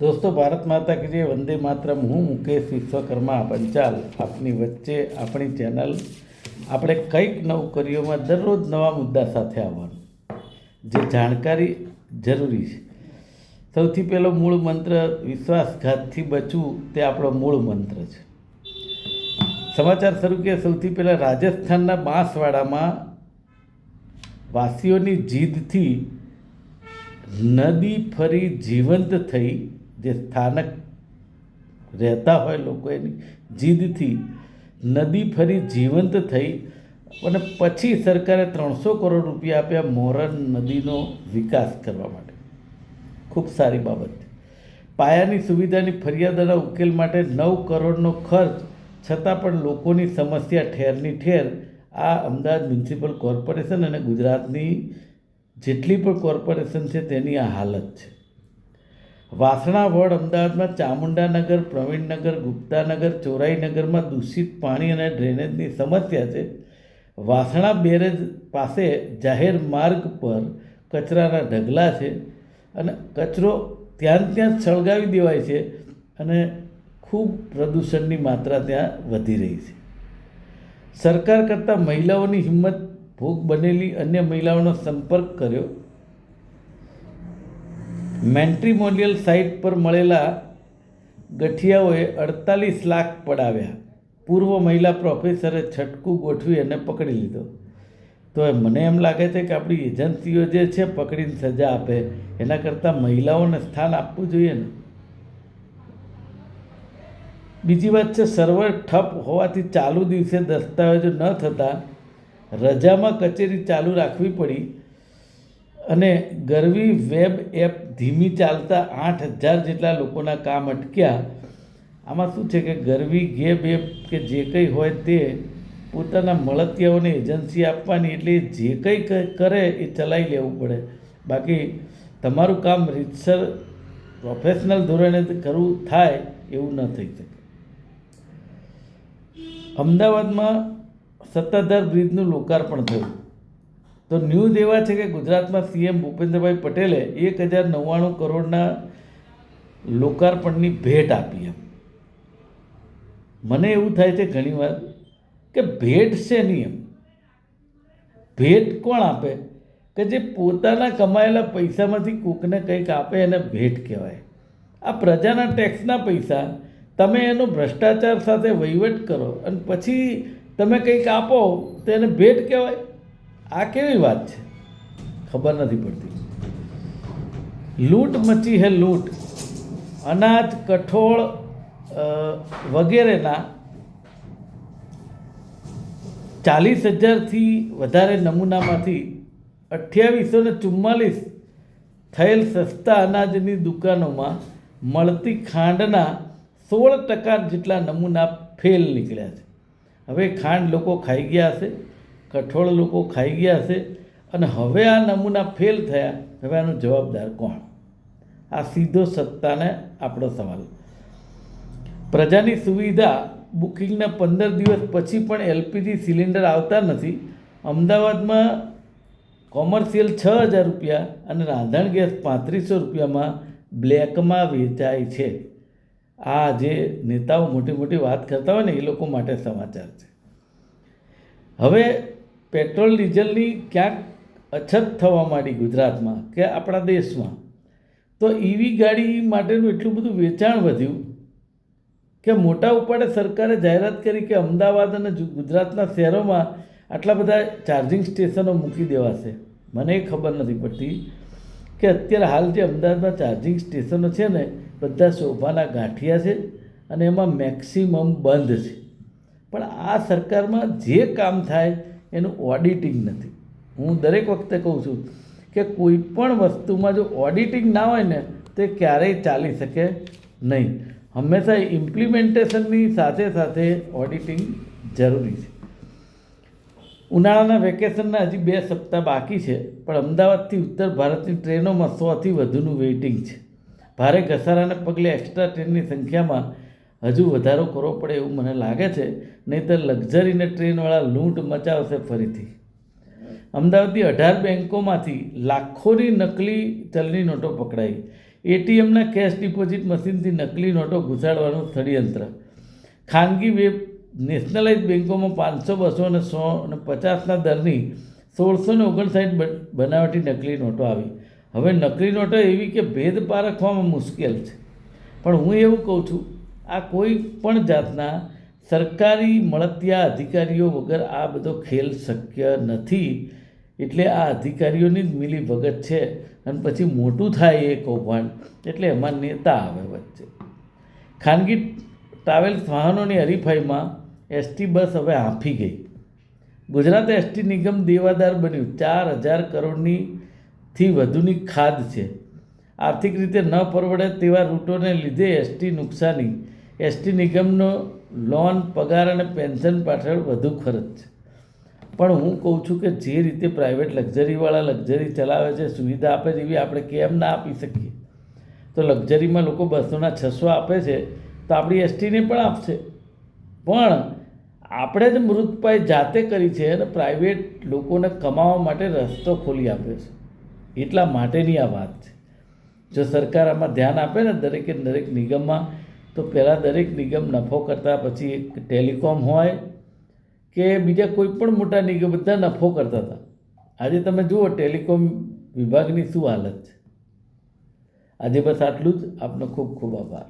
दोस्तों, भारत माता की जय, वंदे मातरम। હું મુકેશ વિશ્વકર્મા પંચાલ આપની વચ્ચે આપણી ચેનલ આપણે કંઈક નવું કરીઓમાં દરરોજ નવા મુદ્દા સાથે આવવાનું, જે જાણકારી જરૂરી છે. સૌથી પહેલો મૂળ મંત્ર વિશ્વાસઘાતથી બચવું, તે આપણો મૂળ મંત્ર છે. સમાચાર શરૂ કે સૌથી પહેલાં રાજસ્થાનના બાંસવાડામાં વાસીઓની જીદથી નદી ફરી જીવંત થઈ. જે સ્થાનક રહેતા હોય લોકો એની જીદથી નદી ફરી જીવંત થઈ અને પછી સરકારે 300 કરોડ રૂપિયા આપ્યા મોરન નદીનો વિકાસ કરવા માટે. ખૂબ સારી બાબત છે. પાયાની સુવિધાની ફરિયાદોના ઉકેલ માટે 9 કરોડનો ખર્ચ, છતાં પણ લોકોની સમસ્યા ઠેરની ઠેર. આ અમદાવાદ મ્યુનિસિપલ કોર્પોરેશન અને ગુજરાતની જેટલી પણ કોર્પોરેશન છે તેની આ હાલત છે. વાસણા વોર્ડ અમદાવાદમાં ચામુંડાનગર, પ્રવીણનગર, ગુપ્તાનગર, ચોરાઈનગરમાં દૂષિત પાણી અને ડ્રેનેજની સમસ્યા છે. વાસણા બેરેજ પાસે જાહેર માર્ગ પર કચરાના ઢગલા છે અને કચરો ત્યાં સળગાવી દેવાય છે અને ખૂબ પ્રદૂષણની માત્રા ત્યાં વધી રહી છે. સરકાર કરતાં મહિલાઓની હિંમત ભોગ બનેલી અન્ય મહિલાઓનો સંપર્ક કર્યો. મેટ્રિમોનિયલ સાઇટ પર મળેલા ગઠિયાઓએ 48 લાખ પડાવ્યા. પૂર્વ મહિલા પ્રોફેસરે છટકું ગોઠવી અને પકડી લીધો. તો મને એમ લાગે છે કે આપણી એજન્સીઓ જે છે પકડીને સજા આપે, એના કરતાં મહિલાઓને સ્થાન આપવું જોઈએ ને. બીજી વાત છે, સર્વર ઠપ હોવાથી ચાલુ દિવસે દસ્તાવેજો ન થતાં રજામાં કચેરી ચાલુ રાખવી પડી અને ગરવી વેબ એપ ધીમી ચાલતા 8,000 જેટલા લોકોના કામ અટક્યા. આમાં શું છે કે ગરવી વેબ એપ કે જે કંઈ હોય તે પોતાના મળતિયાઓને એજન્સી આપવાની, એટલે જે કંઈ કરે એ ચલાવી લેવું પડે. બાકી તમારું કામ રીતસર પ્રોફેશનલ ધોરણે કરવું થાય એવું ન થઈ શકે. અમદાવાદમાં સત્તાધાર બ્રિજનું લોકાર્પણ થયું. તો ન્યૂઝ એવા છે કે ગુજરાતમાં સીએમ ભૂપેન્દ્રભાઈ પટેલે 1,099 કરોડના લોકાર્પણની ભેટ આપી. મને એવું થાય છે ઘણીવાર કે ભેટ છે નહીં, ભેટ કોણ આપે? કે જે પોતાના કમાયેલા પૈસામાંથી કોકને કંઈક આપે એને ભેટ કહેવાય. આ પ્રજાના ટેક્સના પૈસા તમે એનો ભ્રષ્ટાચાર સાથે વહીવટ કરો અને પછી તમે કંઈક આપો તો એને ભેટ કહેવાય? આ કેવી વાત છે? ખબર નથી પડતી. લૂંટ મચી હે લૂંટ. અનાજ, કઠોળ વગેરેના 40,000થી વધારે નમૂનામાંથી 2844 થયેલ સસ્તા અનાજની દુકાનોમાં મળતી ખાંડના 16% જેટલા નમૂના ફેલ નીકળ્યા છે. હવે ખાંડ લોકો ખાઈ ગયા હશે, કઠોળ લોકો ખાઈ ગયા હશે અને હવે આ નમૂના ફેલ થયા. હવે આનો જવાબદાર કોણ? આ સીધો સત્તાને આપણો સવાલ. પ્રજાની સુવિધા બુકિંગના 15 દિવસ પછી પણ એલપીજી સિલિન્ડર આવતા નથી. અમદાવાદમાં કોમર્શિયલ 6,000 રૂપિયા અને રાંધણ ગેસ 3500 રૂપિયામાં બ્લેકમાં વેચાય છે. આ જે નેતાઓ મોટી મોટી વાત કરતા હોય ને એ લોકો માટે સમાચાર છે. હવે પેટ્રોલ ડીઝલની ક્યાંક અછત થવા માંડી ગુજરાતમાં કે આપણા દેશમાં. તો ઈવી ગાડી માટેનું એટલું બધું વેચાણ વધ્યું કે મોટા ઉપાડે સરકારે જાહેરાત કરી કે અમદાવાદ અને ગુજરાતના શહેરોમાં આટલા બધા ચાર્જિંગ સ્ટેશનો મૂકી દેવાશે. મને એ ખબર નથી પડતી કે અત્યારે હાલ જે અમદાવાદમાં ચાર્જિંગ સ્ટેશનો છે ને બધા શોભાના ગાંઠિયા છે અને એમાં મેક્સિમમ બંધ છે. પણ આ સરકારમાં જે કામ થાય એનું ઓડિટિંગ નથી. હું દરેક વખતે કહું છું કે કોઈ પણ વસ્તુમાં જો ઓડિટિંગ ના હોય ને તો એ ક્યારેય ચાલી શકે નહીં. હંમેશા ઇમ્પ્લિમેન્ટેશનની સાથે સાથે ઓડિટિંગ જરૂરી છે. ઉનાળાના વેકેશનના હજી 2 સપ્તાહ બાકી છે, પણ અમદાવાદથી ઉત્તર ભારતની ટ્રેનોમાં 100થી વધુનું વેઇટિંગ છે. ભારે ઘસારાને પગલે એક્સ્ટ્રા ટ્રેનની સંખ્યામાં હજુ વધારો કરવો પડે એવું મને લાગે છે, નહીંતર લક્ઝરીને ટ્રેનવાળા લૂંટ મચાવશે ફરીથી. અમદાવાદની 18 બેન્કોમાંથી લાખોની નકલી ચલણી નોટો પકડાઈ. એટીએમના કેશ ડિપોઝિટ મશીનથી નકલી નોટો ઘુસાડવાનું ષડયંત્ર, ખાનગી નેશનલાઇઝ બેન્કોમાં 500, 200 અને 100 અને 50ના દરની 1659 બનાવટી નકલી નોટો આવી. હવે નકલી નોટો એવી કે ભેદ પારખવામાં મુશ્કેલ છે. પણ હું એવું કહું છું, આ કોઈ પણ જાતના સરકારી મળતિયા અધિકારીઓ વગર આ બધો ખેલ શક્ય નથી. એટલે આ અધિકારીઓની જ મિલીભગત છે અને પછી મોટું થાય એ કૌભાંડ એટલે એમાં નેતા આવે વચ્ચે. ખાનગી ટ્રાવેલ્સ વાહનોની હરીફાઈમાં એસટી બસ હવે હાંફી ગઈ. ગુજરાત એસટી નિગમ દેવાદાર બન્યું. 4,000 કરોડથી વધુની ખાધ છે. આર્થિક રીતે ન પરવડે તેવા રૂટોને લીધે એસટી નુકસાની. એસટી નિગમનો લોન, પગાર અને પેન્શન પાછળ વધુ ખર્ચ છે. પણ હું કહું છું કે જે રીતે પ્રાઇવેટ લક્ઝરીવાળા લક્ઝરી ચલાવે છે, સુવિધા આપે છે, એવી આપણે કેમ ના આપી શકીએ? તો લક્ઝરીમાં લોકો 200ના 600 આપે છે તો આપણી એસટીને પણ આપશે. પણ આપણે જ મૃતપાય જાતે કરી છે અને પ્રાઇવેટ લોકોને કમાવા માટે રસ્તો ખોલી આપે છે. એટલા માટેની આ વાત છે. જો સરકાર આમાં ધ્યાન આપે ને દરેકે દરેક નિગમમાં, તો પહેલાં દરેક નિગમ નફો કરતા, પછી એક ટેલિકોમ હોય કે બીજા કોઈ પણ મોટા નિગમ, બધા નફો કરતા હતા. આજે તમે જુઓ ટેલિકોમ વિભાગની શું હાલત છે. આજે બસ આટલું જ. આપનો ખૂબ ખૂબ આભાર.